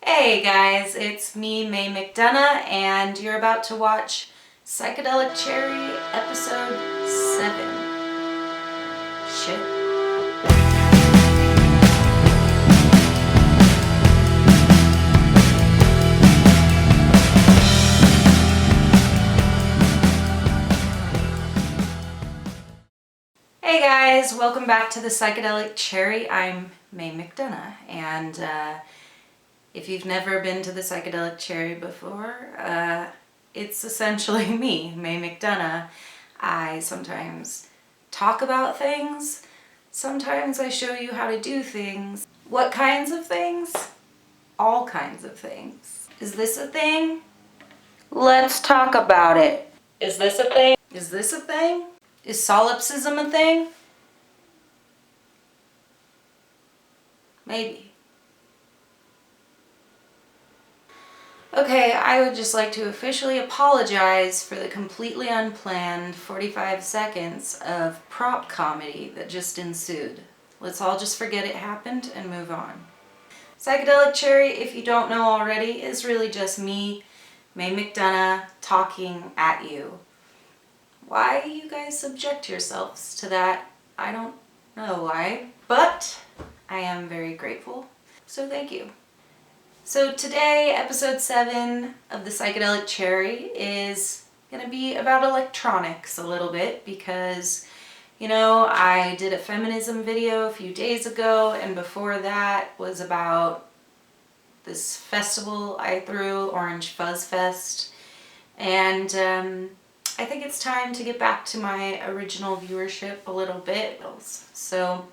Hey guys, it's me, May McDonough, and you're about to watch Psychedelic Cherry episode 7. Shit. Hey guys, welcome back to the Psychedelic Cherry. I'm May McDonough, and if you've never been to the Psychedelic Cherry before, it's essentially me, May McDonough. I sometimes talk about things, sometimes I show you how to do things. What kinds of things? All kinds of things. Is this a thing? Let's talk about it. Is this a thing? Is this a thing? Is solipsism a thing? Maybe. Okay, I would just like to officially apologize for the completely unplanned 45 seconds of prop comedy that just ensued. Let's all just forget it happened and move on. Psychedelic Cherry, if you don't know already, is really just me, May McDonough, talking at you. Why you guys subject yourselves to that, I don't know why, but I am very grateful, so thank you. So today, episode 7 of the Psychedelic Cherry is going to be about electronics a little bit because, you know, I did a feminism video a few days ago, and before that was about this festival I threw, Orange Fuzz Fest, and I think it's time to get back to my original viewership a little bit. So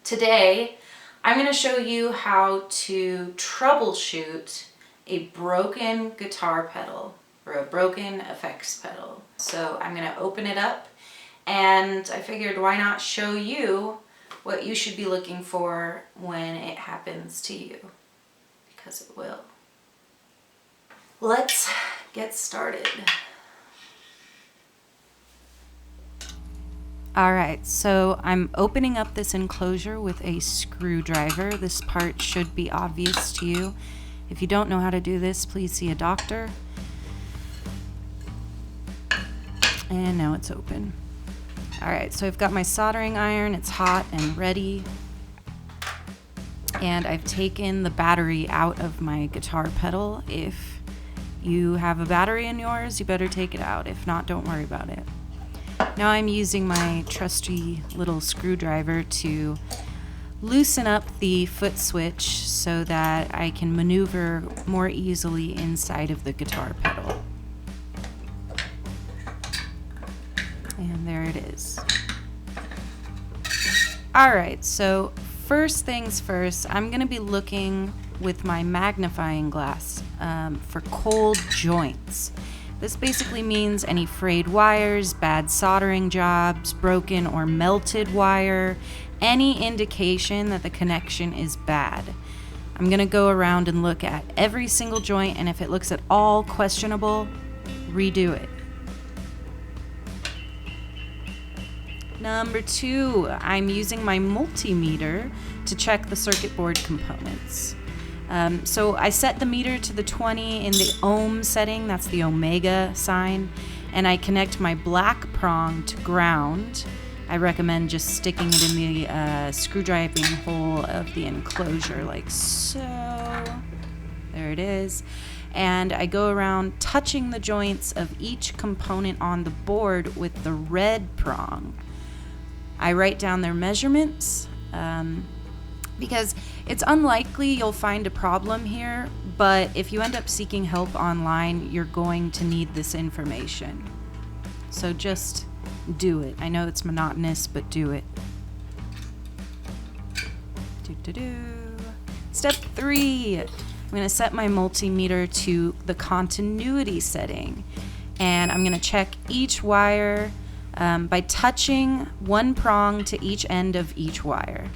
today, I'm going to show you how to troubleshoot a broken guitar pedal or a broken effects pedal. So I'm going to open it up, and I figured why not show you what you should be looking for when it happens to you, because it will. Let's get started. Alright, so I'm opening up this enclosure with a screwdriver. This part should be obvious to you. If you don't know how to do this, please see a doctor. And now it's open. Alright, so I've got my soldering iron. It's hot and ready. And I've taken the battery out of my guitar pedal. If you have a battery in yours, you better take it out. If not, don't worry about it. Now I'm using my trusty little screwdriver to loosen up the foot switch so that I can maneuver more easily inside of the guitar pedal. And there it is. Alright, so first things first, I'm going to be looking with my magnifying glass for cold joints. This basically means any frayed wires, bad soldering jobs, broken or melted wire, any indication that the connection is bad. I'm going to go around and look at every single joint, and if it looks at all questionable, redo it. Number 2, I'm using my multimeter to check the circuit board components. So I set the meter to the 20 in the ohm setting, that's the omega sign, and I connect my black prong to ground. I recommend just sticking it in the screwdriving hole of the enclosure like so. There it is. And I go around touching the joints of each component on the board with the red prong. I write down their measurements, because it's unlikely you'll find a problem here, but if you end up seeking help online, you're going to need this information. So just do it. I know it's monotonous, but do it. Step 3. I'm going to set my multimeter to the continuity setting, and I'm going to check each wire by touching one prong to each end of each wire.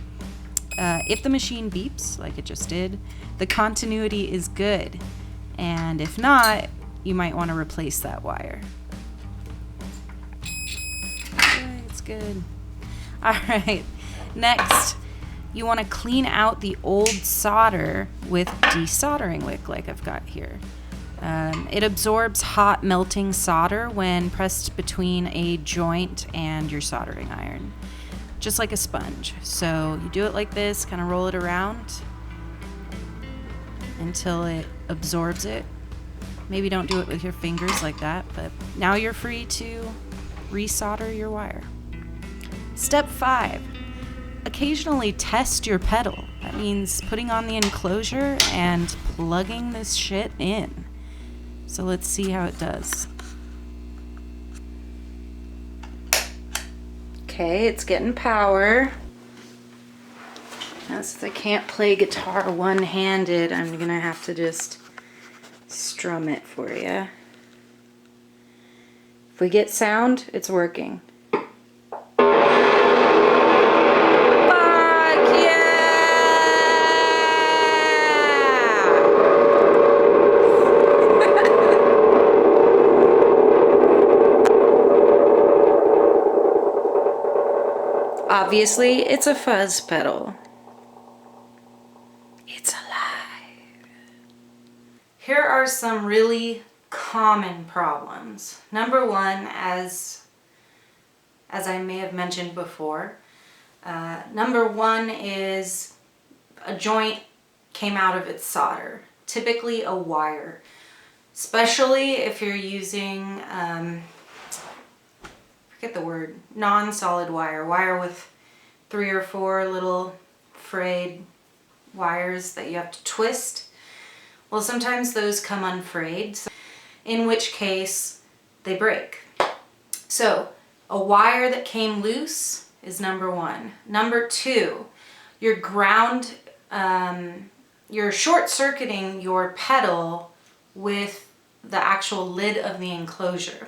If the machine beeps, like it just did, the continuity is good. And if not, you might want to replace that wire. Okay, it's good. Alright, next, you want to clean out the old solder with desoldering wick like I've got here. It absorbs hot melting solder when pressed between a joint and your soldering iron, just like a sponge. So you do it like this, kind of roll it around until it absorbs it. Maybe don't do it with your fingers like that, but now you're free to resolder your wire. Step 5, occasionally test your pedal. That means putting on the enclosure and plugging this shit in. So let's see how it does. Okay, it's getting power. Now, since I can't play guitar one-handed, I'm gonna have to just strum it for you. If we get sound, it's working. Obviously, it's a fuzz pedal. It's alive. Here are some really common problems. Number one, as I may have mentioned before, number one is a joint came out of its solder, typically a wire, especially if you're using forget the word, non-solid wire with 3 or 4 little frayed wires that you have to twist. Well, sometimes those come unfrayed, in which case they break. So a wire that came loose is number one. Number two, you're short-circuiting your pedal with the actual lid of the enclosure.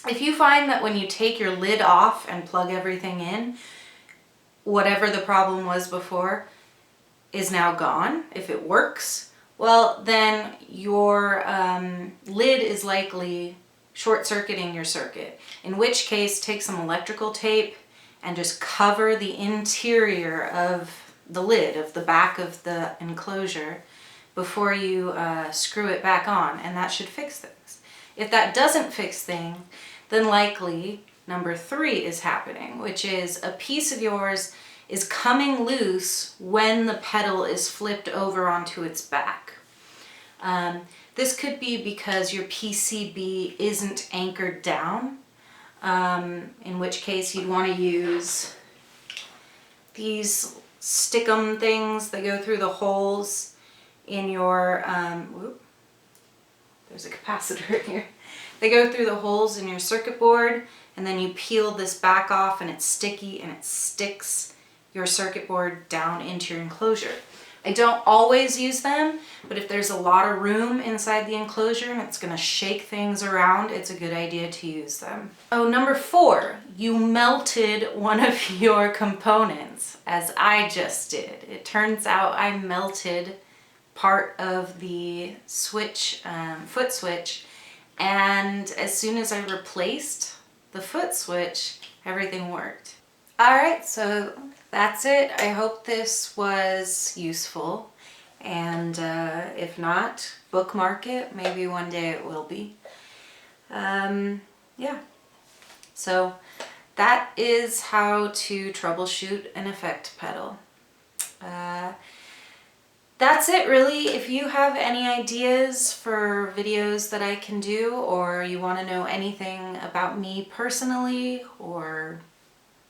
If you find that when you take your lid off and plug everything in, whatever the problem was before is now gone, if it works, well, then your lid is likely short-circuiting your circuit, in which case take some electrical tape and just cover the interior of the lid, of the back of the enclosure, before you screw it back on, and that should fix things. If that doesn't fix things, then likely number 3 is happening, which is a piece of yours is coming loose when the pedal is flipped over onto its back. This could be because your PCB isn't anchored down, in which case you'd want to use these stick-em things that go through the holes in your, there's a capacitor here. They go through the holes in your circuit board, and then you peel this back off and it's sticky and it sticks your circuit board down into your enclosure. I don't always use them, but if there's a lot of room inside the enclosure and it's going to shake things around, it's a good idea to use them. Oh, number 4, you melted one of your components, as I just did. It turns out I melted part of the switch, foot switch, and as soon as I replaced the foot switch, everything worked. Alright, so that's it. I hope this was useful, and if not, bookmark it. Maybe one day it will be. Yeah, so that is how to troubleshoot an effect pedal. That's it really. If you have any ideas for videos that I can do, or you want to know anything about me personally, or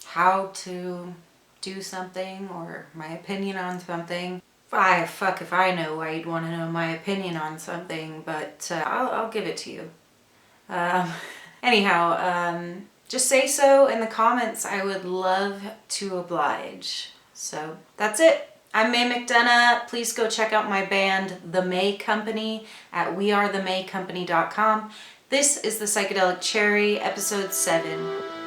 how to do something, or my opinion on something, fuck if I know why you'd want to know my opinion on something, but I'll give it to you. Anyhow, just say so in the comments. I would love to oblige. So that's it. I'm May McDonough. Please go check out my band, The May Company, at wearethemaycompany.com. This is the Psychedelic Cherry, episode 7.